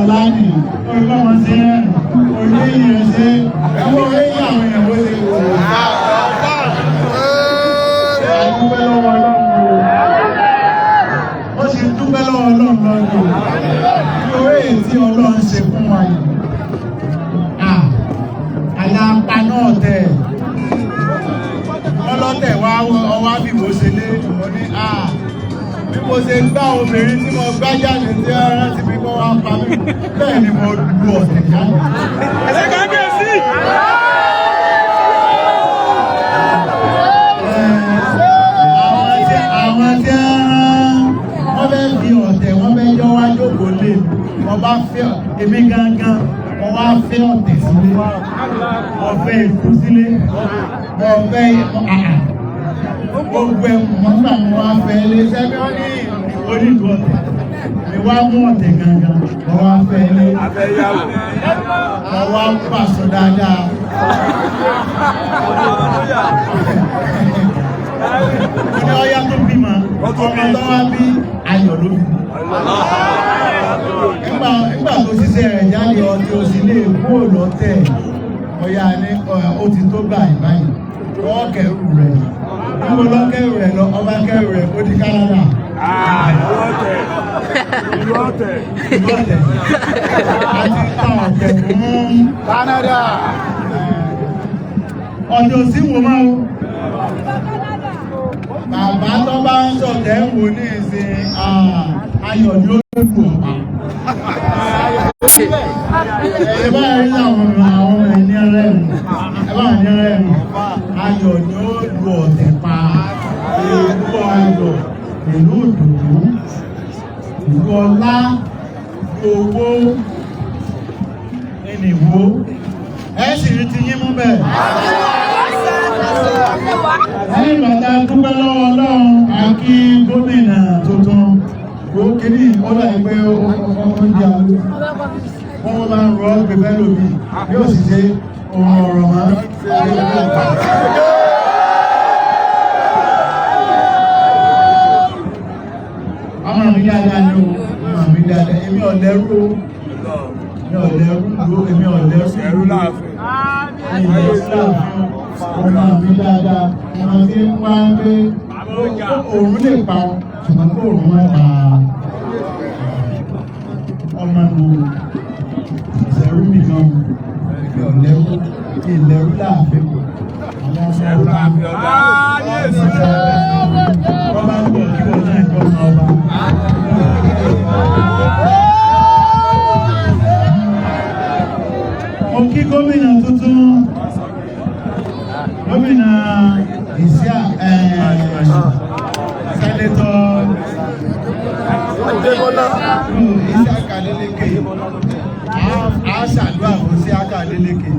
ọ̀la ni orúkọ wọn ṣe rẹ̀ òní èèyàn ṣe ẹwọ́ orí àwọn èèyàn bó ṣe wò ó. Àdúgbẹ́ lọ́wọ́ Ọlọ́run ó sì dúpẹ́ lọ́wọ́ Ọlọ́run lọ́dún lórí èyí tí Ọlọ́run ṣe fún wa yìí. Àlàpà náà tẹ̀ ọlọ́tẹ̀ wá ọwá bí mo ṣe lé mo ní bí mo ṣe gbá obìnrin tí mo gbá jáde tí ọ̀rẹ́ ti fi kọ́ wá pa mí bẹ́ẹ̀ ni mo lu ọ̀sẹ̀ jáde. Ẹ̀sẹ̀ kábíyèsí. Àwọn tí wọ́n fẹ́ fi ọ̀tẹ̀ wọ́n fẹ́ yọ wá jókòó lé wọ́n bá fẹ́ èmi gangan wọ́n wá fẹ́ ọ̀tẹ̀ sílé wọ́n fẹ́ ikú sílé wọ́n fẹ́ gbogbo ẹ̀kùn mọ́gbà mọ́ wá fẹ́ ilé sẹ́bí wọ́n ní onídùú ọ̀tẹ̀ mi wá mú ọ̀tẹ̀ gangan wọ́n wá fẹ́ ilé wọ́n wá pàṣọ dáadáa ní ọyá tó bímọ ọmọ tó wá bí ayọ̀ ló bí nígbà tó ṣiṣẹ́ rẹ̀ jáde ọtí o sì lè kú òlọ́tẹ̀ ọya ní ó ti tó gbà ìbáyìí wọ́n kẹrù rẹ̀ níbo lọ kẹrù rẹ̀ lọ ọba kẹrù rẹ̀ ó di Canada. Ìlú ọ̀tẹ̀ àti ta ọ̀tẹ̀ fún Canada. Ọ̀dọ̀ sí wo máa ń bàbá tó bá ń sọ̀tẹ̀ ń wò ní ìsìn ayọ̀ ni ó kù ọ̀pá. Ẹ bá rí àwọn ẹni ẹlẹ́rìn ayọ̀ ni ó lu ọ̀tẹ̀ pa ìlú ayọ̀ ìlú ìdùnnú ìlú ọlá owó ìnìwó ẹ sì rí ti yín mú bẹ́ẹ̀. Ẹ̀yìn bàtà dúpẹ́ lọ́wọ́ Ọlọ́run àkí gómìnà tuntun ó kiri ọlá ẹgbẹ́ oúnjẹ àwọn wọ́n bá ń rọ́ pẹ̀pẹ́ lómi yóò sì ṣe ohun ọ̀rọ̀ máa ọmọ mi dáadáa ní ọmọ mi dáadáa èmi ọ̀lẹ́rú èmi ọ̀lẹ́rú ẹ̀rú láàfin ọmọ mi dáadáa ọmọ tí ń wá pé òun lè pa ṣùgbọ́n kó òun wá pa ọmọ mi ìṣẹ̀rú mi gan ìlẹ̀rú láàfin ìṣẹ̀rú láàfin ọ̀la wọ́n bá ń bọ̀ kí wọ́n náà jọ ọmọ ọba. Mo kí gómìnà tuntun gómìnà ìsíà sẹ́nẹ́tọ̀ Isiaka Adeleke a ṣàdúrà fún Isiaka Adeleke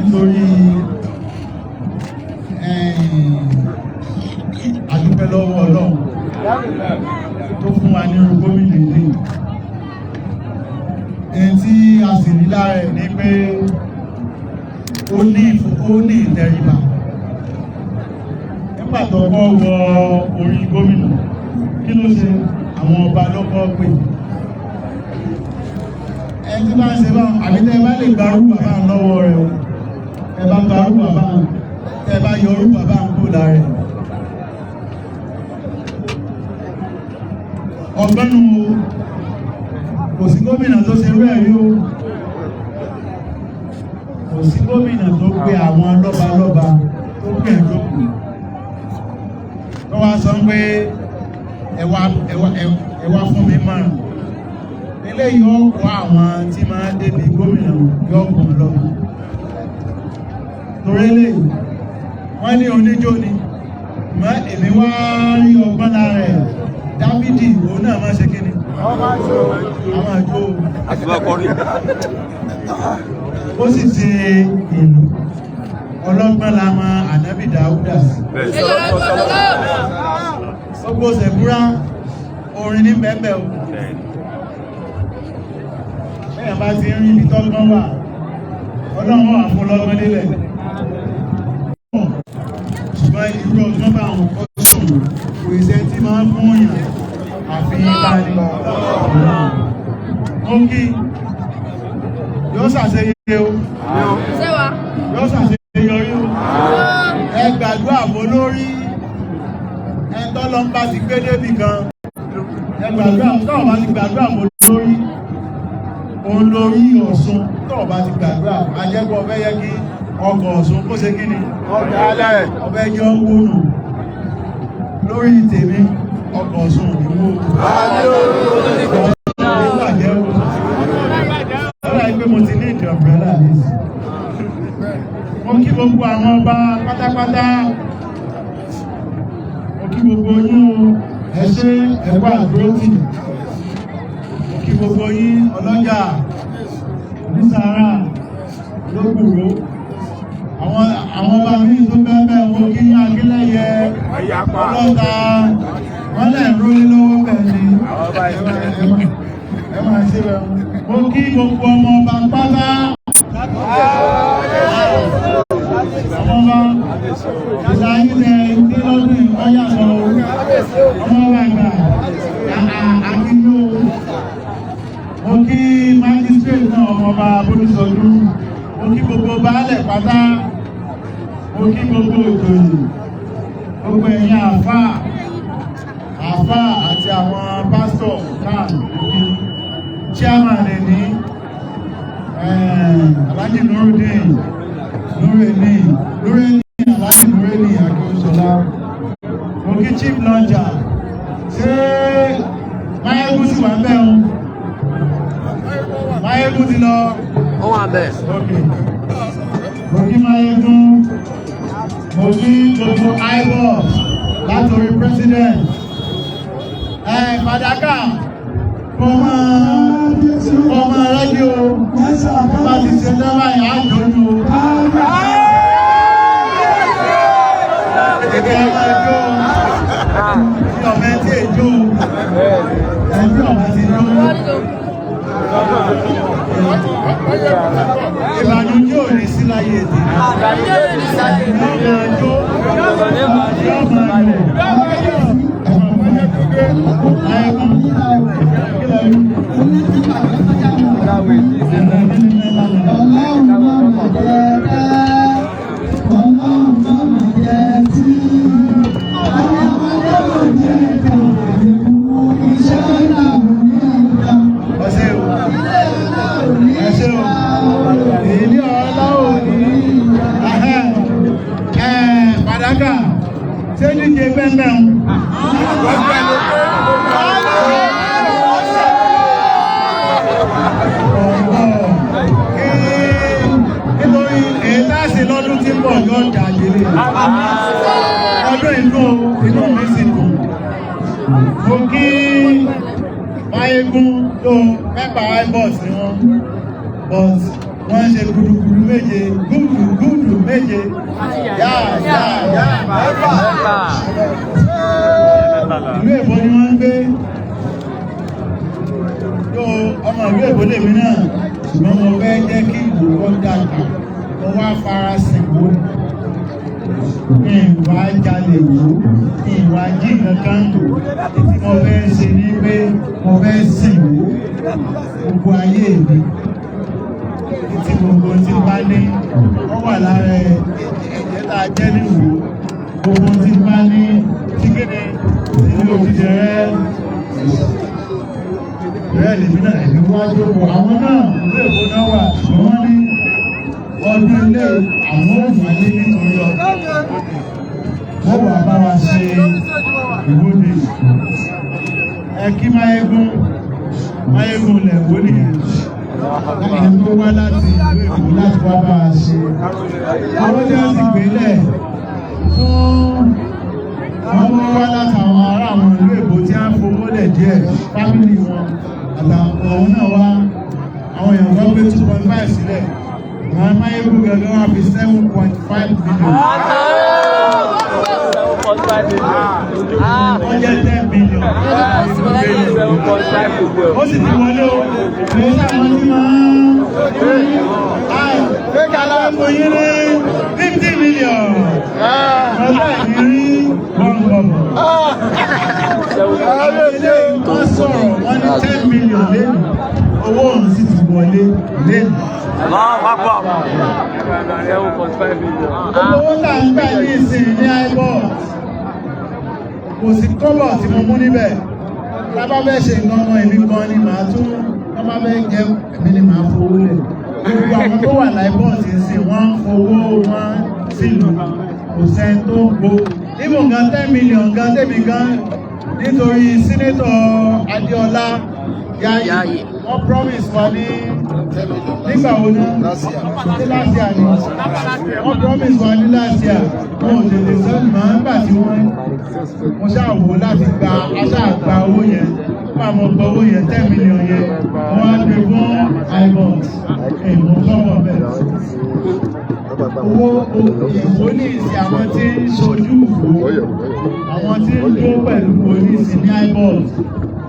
nítorí àdúpẹ́ lọ́wọ́ Ọlọ́run tó fún wa ní irú gómìnà ilé ẹni tí a sì rí lára ẹ̀ ní pé ó ní ìtẹríba nígbà tó kọ́ wọ orí gómìnà kí ló ṣe àwọn ọba lọ́kọ́ pé ẹni tí bá ń ṣe báwọn àbítẹ́ bá lè gbarú bàbá lọ́wọ́ rẹ̀ ẹ bá gbarú bàbá ẹ bá yọrú bàbá ń kó lára ẹ̀ ọ̀gbẹ́nu kò sí gómìnà tó ṣe rẹ̀ rí o kò sí gómìnà tó pé àwọn lọ́balọ́ba tó pè ń jókòó tó wá sọ pé ẹwà fún mi márùn ilé yóò kọ́ àwọn tí máa débi gómìnà yóò kàn lọ́wọ́ torí lè wọ́n ní oníjó ni mọ́ èmi wá rí ọgbọ́n lára ẹ̀ Dáfídì òun náà máa ṣe kí ni àwọn àjò ó sì ṣe ìlú ọlọ́gbọ́n la mọ ànábì Dáúdà sí gbogbo ṣẹ̀búrá orin ní bẹ́ẹ̀bẹ̀ o bẹ́ẹ̀ bá ti rí ibi tọ́gbọ́n wà Ọlọ́run wà fún lọ́gbọ́n délẹ̀ ṣùgbọ́n irú ọgbọ́n bá àwọn ọ̀sùn kò ìṣẹ́ tí máa ń fún òyìn àfihàn bá ní Monkey. Yóò ṣàṣeyẹ o. Yóò ṣàṣeyọrí o. Ẹ gbàdúrà fún olórí. Ẹ tọ́lọ́ ń bá ti gbé débì kan. Ẹ gbàdúrà tọ́ọ̀ bá ti gbàdúrà fún olórí. Òun lórí Ọ̀ṣun tọ́ọ̀ bá ti gbàdúrà. Ajẹ́gbọ́ ọbẹ̀ yẹ kí ọkọ̀ Ọ̀ṣun kó ṣe kí ni? Ọbẹ̀ yẹ wónù. Lórí tèmi, ọkọ̀ Ọ̀ṣun ìwò. Mo ti ní ìdí ọ̀bẹ̀rẹ̀ àlèsì. Mo kí gbogbo àwọn ọba pátápátá. Mo kí gbogbo yín ẹ ṣé ẹ̀kọ́ àdúrótì. Mo kí gbogbo yín ọlọ́jà, onísàárà, lókùrò. Àwọn ọba míì tó bẹ́ẹ̀ mo kí yín Akínlẹ́yẹ, ọlọ́ta, wọ́n lẹ̀ ń rólé lọ́wọ́ bẹ́ẹ̀ ni. Ẹ máa ṣe bẹ́ẹ̀. Mo kí gbogbo ọmọ ọba pátá. Ọmọ ìlàyílẹ̀ ìdí lọ́dún ìkọ́yàtọ̀ ọmọ àgbà àkíyó. Mo kí májísírètì náà ọmọ ọba Bolúsọdún. Mo kí gbogbo baálẹ̀ pátá. Mo kí gbogbo ìjòyè. Gbogbo ẹ̀yin àfáà àti àwọn pásítọ̀ káàkiri. Chairman ni Alhaji Nurudeen Alhaji Nureni Akínṣọlá. Mo kí chief launcher. Ṣé Máyégún sì wà bẹ́ẹ̀ o? Máyégún ti lọ. Ó wà bẹ́ẹ̀. Mo kí Máyégún. Mo kí gbogbo IBOS látòrí president. Fàdákà. Ọmọ rẹ́díò bá ti ṣe lọ́wọ́ ìyá àjọ́jú ẹgbẹ́ ọmọ ẹjọ́ tí ọmọ ẹtí ẹjọ́ ẹbí ọmọ ti jọ́ ìbànújẹ́ ò ní sí láyé èdè Fàdákà ṣé díje bẹ́ẹ̀ nítorí èédáṣe lọ́dún tí ń bọ̀ yóò dàgbélé ọdún inú mi sì dùn. Mo kí Máyégún tó mẹ́pà IBOS ni wọ́n ṣe gúdùgúdù méje gúdù méje yá. Ìlú Èkó ni wọ́n ń gbé. Ọmọ ìlú Èkó lèmi náà, ṣùgbọ́n mo fẹ́ jẹ́ kí ìlú kọ́ dàgbà. Mo wá farasin wò. Ìwà jalè wò, ìwà jí kankan tí mo fẹ́ ṣe ní pé mo fẹ́ sìn wò gbogbo ayé mi. Tí gbogbo tí bá ní wọ́n wà lára ẹ̀jẹ̀ tá a jẹ́ níwò. Gbogbo tí bá ní tíkéde ìlú òjijì rẹ̀ lèmi náà ẹ̀mí wájú ọkọ̀ àwọn náà ilé ìbò náà wà wọ́n ní ọdún ilé àwọn òmìnirè nítorí wọ́n wà bá wa ṣe ìwọ́de. Kí Máyégún lẹ̀ wó nìyẹn. Láti tó wá láti ìlú Èkó láti wá bá a ṣe. Àwọn tí wọ́n sì gbélẹ̀ fún àwọn wá látàwọn ará àwọn ìlú Èkó tí a ń fowó lẹ̀ díẹ̀ fámìlì wọn àtàwọn òun náà wá àwọn èèyàn kan gbé 2.5 sílẹ̀. Àwọn Máyégún gẹ́gẹ́ wá fi 7.5 million. Wọ́n jẹ́ 10 million. Ó sì ti wọlé o. Èyí táwọn tí máa ń aláàbò yín ní 50 million. Ọjọ́ ìrírí gbọ̀ngbọ̀n. Ilé ìtọ́ sọ̀rọ̀ wọ́n ní 10 million lẹ́nu. owó òun sì ti wọlé lẹ́nu. Owó tá ń gbà ní ìsìn ní iBoard kò sí kọ́bọ̀ tí mo mú níbẹ̀. Lábá fẹ́ ṣe nǹkan ọmọ èmi gan ni màá tún lábá fẹ́ jẹ́ èmi ni màá fowó lẹ̀. Gbogbo àwọn tó wà iBoard ti ń sìn wọ́n ń fowó wọn sílùú kò sẹ́ni tó ń gbó. Ibùn gan 10 million gan tèmi gan nítorí sínétọ̀ Adéọlá Yáyì wọ́n promise wa ní nígbà wo ní last year ni wọ́n promise wa ní last year wọn ò tètè sọ́nù máa ń gbà tí wọ́n ṣàwò láti gba aṣáàgbà owó yẹn máa mọ̀ gba owó yẹn 10 million yẹn wọ́n á gbé fún iBoard èèmọ̀ sọ́wọ́ bẹ́ẹ̀. Owó ìwòlíìsì àwọn tí ń ṣojú ìwò àwọn tí ń dó pẹ̀lú ìwòlíìsì ní iBoard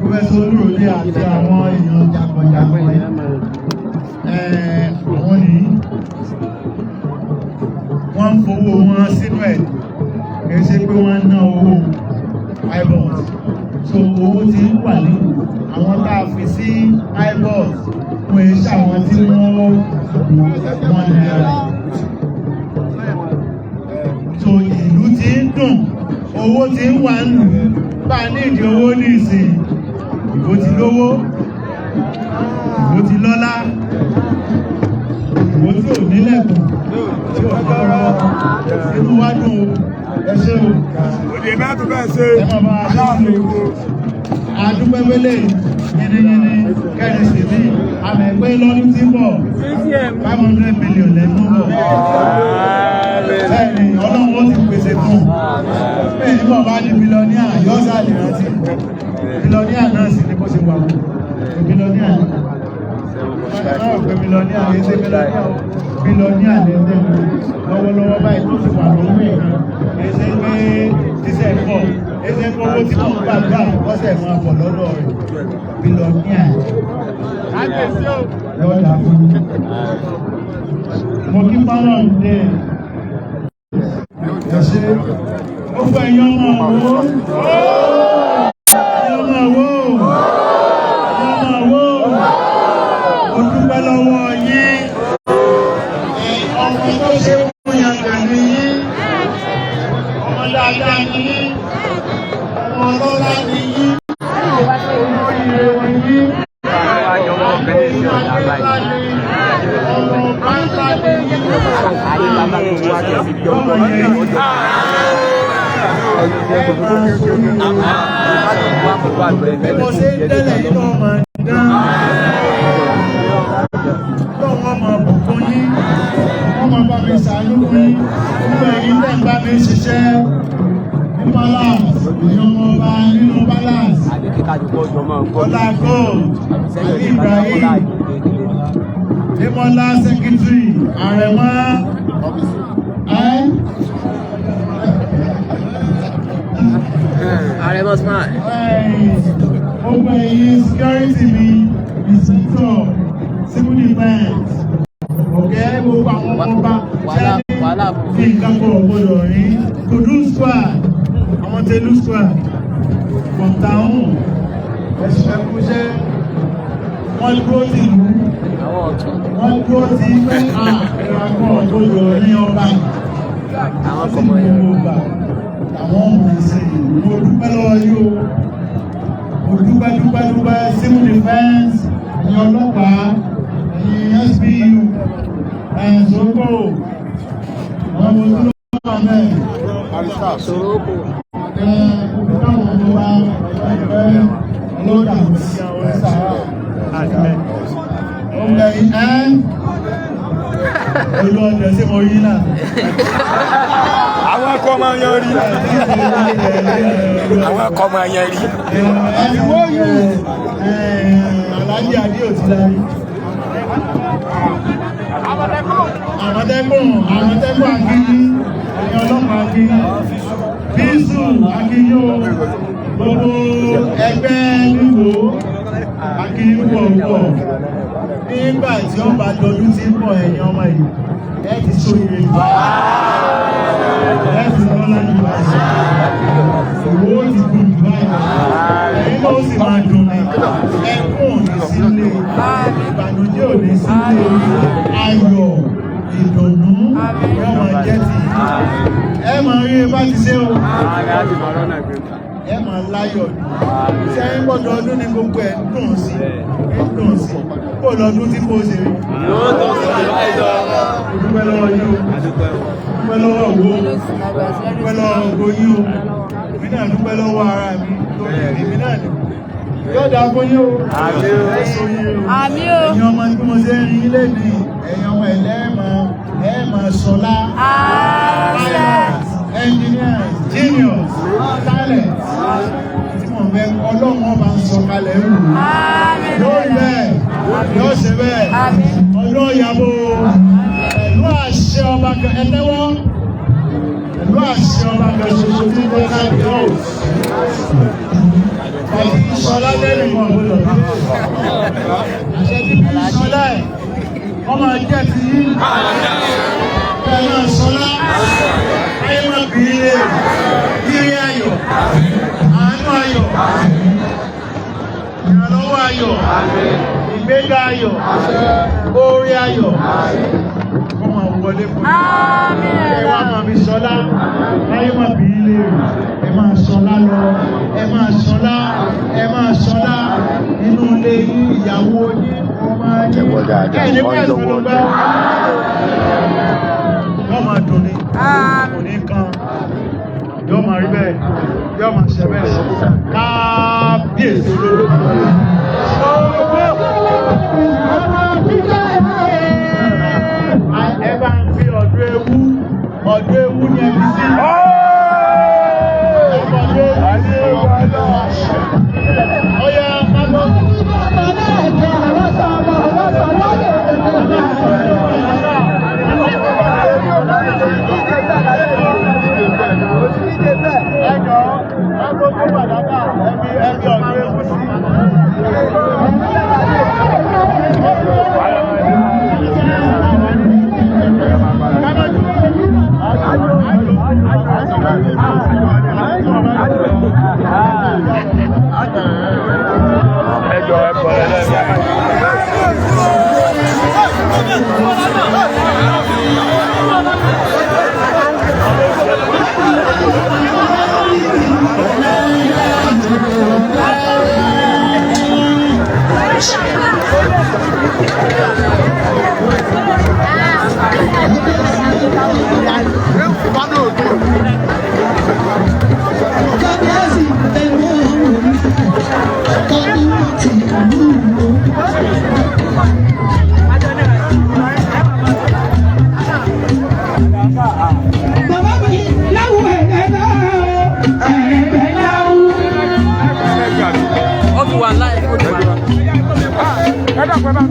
Professor Olúròdé àti àwọn èèyàn jàgbọ̀jàgbọ̀ àwọn nìyí wọ́n ń fowó wọn sínú ẹ̀ kìí ṣe pé wọ́n ń ná owó iBoard so owó ti ń wà ní àwọn tá a fi sí iBoard wọ́n ń ṣàwọn tí wọ́n náírà so ìlú ti ń dùn owó ti ń wà nù bá nídìí owó ní ìsìn ìbò ti lówó ìbò ti lọ́lá ìbò tí ò nílẹ̀kùn tí ò lọ́rọ̀ inú wá dùn ẹ ṣé o òdì ẹ̀mẹ́ tó bẹ́ẹ̀ ṣe aláàmì ìwò adúpẹ́pẹ́lẹ̀ yìnyínní kẹ́rin sí ní àmì ẹgbẹ́ lọ́dún tí ń bọ̀ 500 million lẹ́nu bọ̀ bẹ́ẹ̀ni ọlọ́run ó ti pèsè fún bẹ́ẹ̀ ní bọ̀ bá ní bílọ́níà yọ́sà lè rántí bílọ́níà náà sì ní bó ṣe wà wọ́n bílọ́níà náà pé bílọ́níà lè ṣe bílọ́níà lẹ́sẹ̀ lọ́wọ́lọ́wọ́ báyìí tó ti wà lórí ẹ̀rọ ẹ̀ṣẹ́ pé tíṣẹ́ pọ̀ ẹ̀ṣẹ́ pé owó tí wọ́n gbàgbà ọ̀sẹ̀ máa pọ̀ lọ́dọ̀ rẹ̀ bílọ́níà lọ́dà fún mo kí pálọ̀ ń dé ẹ̀ṣẹ́ ó gbọ́ ẹ̀yọ́ ọmọ ọ̀wọ́ ó dúpẹ́ lọ́wọ́ yín ọmọ tó ṣe fún yàgbà ní yín ọmọ dáadáa ní yín ọmọ ọlọ́lá ní yín ọmọ ìrẹ̀wọ̀ yín ọmọ báńkà ní yín ọmọ yẹn mo ṣe ń tẹ́lẹ̀ nínú ọmọ dán lọ́wọ́ ọmọ bùkún yín wọ́n máa bá mi ṣàánú yín nínú ẹ̀yìn tẹ́ ń bá mi ṣiṣẹ́ ní balance ìyọmọ ọba nínú balance ọlá gold àbí Ibrahim Demola secretary àrẹ̀mọ́ Àrẹ̀mọ́ smart. Ọgbà èyí security mi inspector civil defense ọ̀gẹ́ gbogbo àwọn ọba tí nǹkan kọ̀ gbọdọ̀ rí kudu squad àwọn tẹlu squad kọ̀ǹtàún ẹ̀ṣẹ̀ kúṣẹ́ wọ́n dúró ti lù wọ́n dúró ti pẹ́ ẹ̀rọ akọ̀ gbọdọ̀ ní ọba àwọn kọmọ yẹn àwọn ọmọ ìsìn mo dúpẹ́ lọ́wọ́ yóò mo dúpẹ́ civil defense ní ọlọ́pàá ní SBU ẹ̀ẹ́sọ́kò wọ́n mo dúró lọ́wọ́ mẹ́rin Soroko káwọn ọmọ wa ẹgbẹ́ lọ́dà sàrà ọmọ ẹ̀yìn olú ọjọ́ sí mo yí náà àwọn akọ máa yan rí àwọn akọ máa yan rí ẹ̀wọ́ yìí aláàjì àdí òtí lárí àmọ̀tẹ́kùn akíní ẹ̀yìn ọlọ́pàá akíní bíṣù akíní gbogbo ẹgbẹ́ nígbò akíní púpọ̀ nígbà tí ó bá dojú tí ń pọ̀ ẹ̀yìn ọmọ yìí ẹ ti ṣoyè ẹ ti lọ́lá jù láṣẹ owó ti dùn jù báyìí ẹ̀yìn ló sì máa dùn ní ẹkùn ní sílé sí ayọ̀ ìdùnnú yóò máa jẹ́ ti ẹ máa rí bá ti ṣe o ẹ máa láyọ̀ ṣe ń gbọ́dọ̀ ọdún ní gbogbo ẹ̀ ń dùn sí kó lọ́dún tí kò ṣe rí dúpẹ́ lọ́wọ́ yín o dúpẹ́ lọ́wọ́ ògbó dúpẹ́ lọ́wọ́ ògbó yín o èmi náà dúpẹ́ lọ́wọ́ ara mi lórí èmi náà ni yóò dá fún yín o ẹ̀yin ọmọ tí mo ṣe ń rí ilé ní ẹ̀yin ọmọ ẹ̀lẹ́mọ̀ sọlá engineers genius talent tí mo fẹ́ ọlọ́run ọba ń sọ kalẹ̀ ń wù lórí bẹ́ẹ̀ yóò ṣe bẹ́ẹ̀ ọjọ́ ìyàbọ̀ pẹ̀lú àṣẹ ọba kan ẹ̀tẹ́wọ́ pẹ̀lú àṣẹ ọba kan ṣoṣo tí ó ká yóò pẹ̀lú ìṣọ́lá lẹ́rìn mọ́ ọ̀gbọ́dọ̀ àṣẹ tí bí ìṣọ́lá ẹ̀ ọmọ ẹgbẹ́ ti yí pẹ̀lú ìṣọ́lá ayé máa bí ilé ìrí ayọ̀ àánú ayọ̀ ìrànlọ́wọ́ ayọ̀ ìgbéga ayọ̀ oore ayọ̀ wọ́n máa wọlé fún mi ẹ wá máa fi sọlá ayé máa bí ilé ẹ máa sọlá lọ ẹ máa sọlá ẹ máa sọlá inú ilé yín ìyàwó yín ọmọ yín kẹ́ẹ̀ni pẹ̀lú gbogbo wọ́n máa dùn ní kò ní kan yóò máa rí bẹ́ẹ̀ yóò máa ṣe bẹ́ẹ̀ kábíyèsí ẹ bá ń fi ọdún ewu ní ẹbí sí ọyá pápá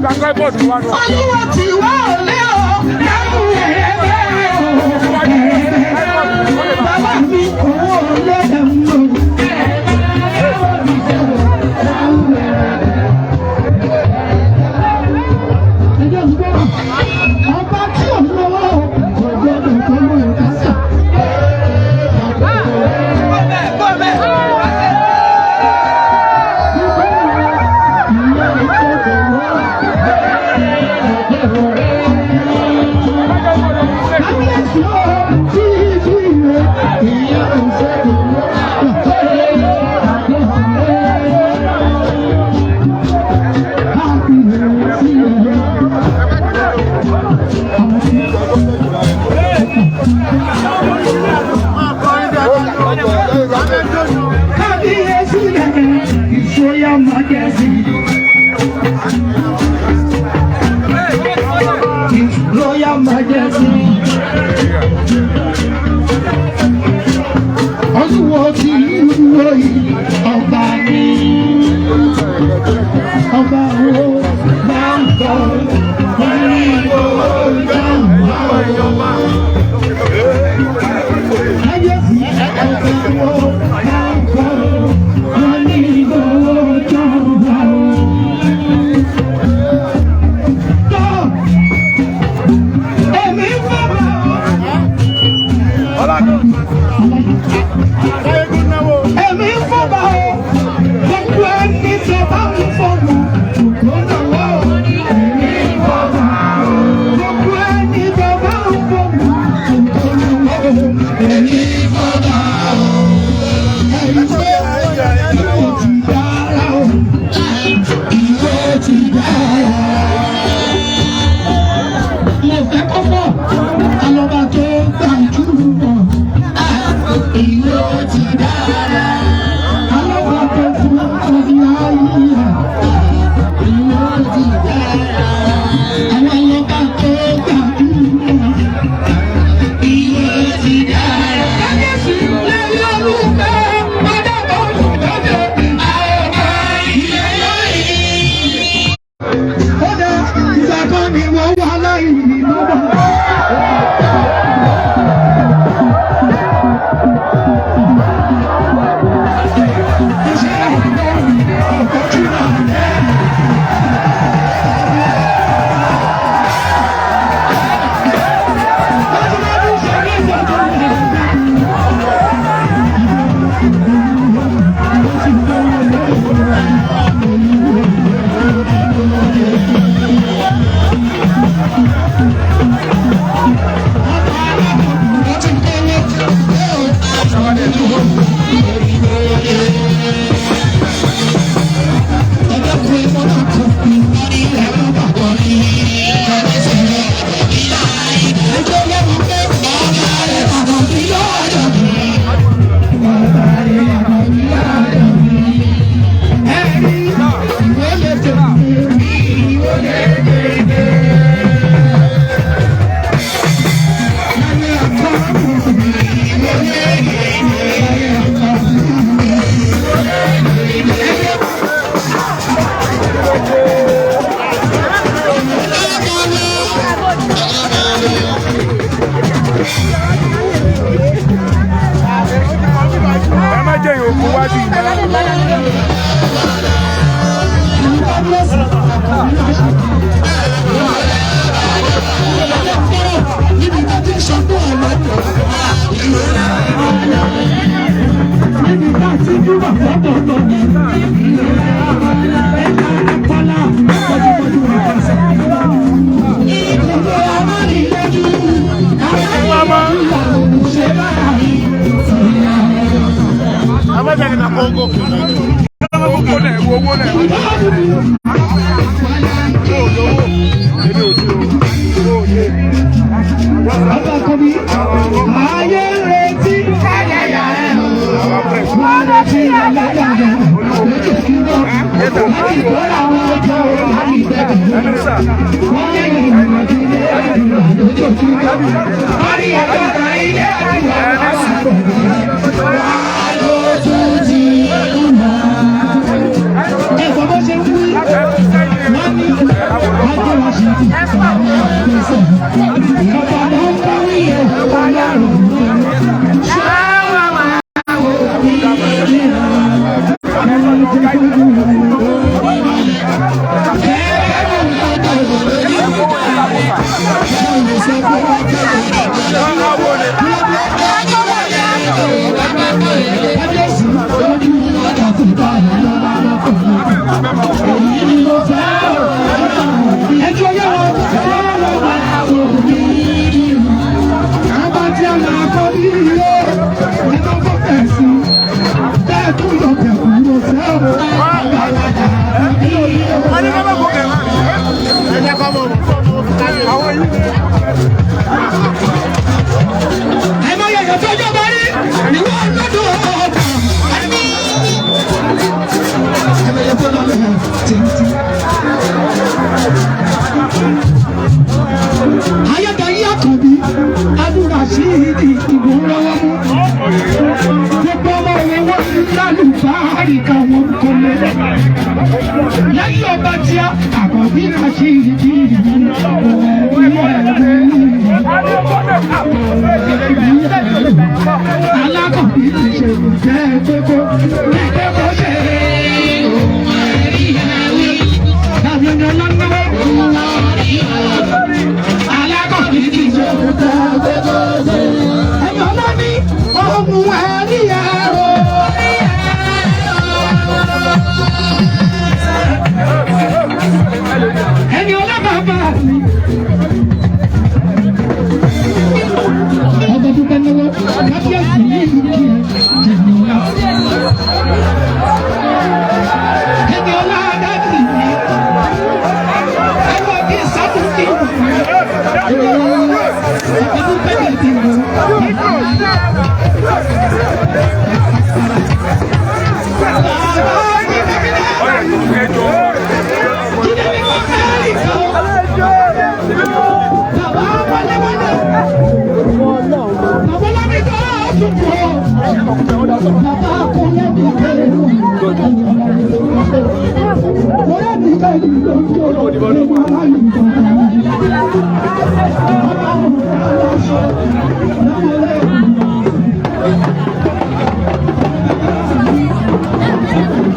Olúwa ti wá òlé o, dáhùn ẹ̀ẹ́dẹ́ bàbá mi owó òlé ẹ̀mú. Ọba tí ò lọ́wọ́ ọjọ́ ìgbọ́n mọ̀ ẹ̀ka sà. Royal Majesty. Olúwo ti dúró yìí, ọba ni. Ọba wo bá ń bọ̀, wọ́n ní owó dáhùn àwọn. Kábíyèsí ọba wo bá ń bọ̀, wọ́n ní owó dáhùn àwọn. Èmi ń fọ́bà o, gbogbo ẹni tó bá ń fọ́bà, kò náwó. Èmi ń fọ́bà.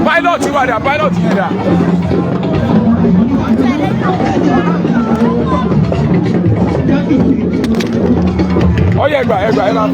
Pilot wà dà, pilot yẹn dà. Ọyẹ ẹgbà ẹgbà ẹ máa.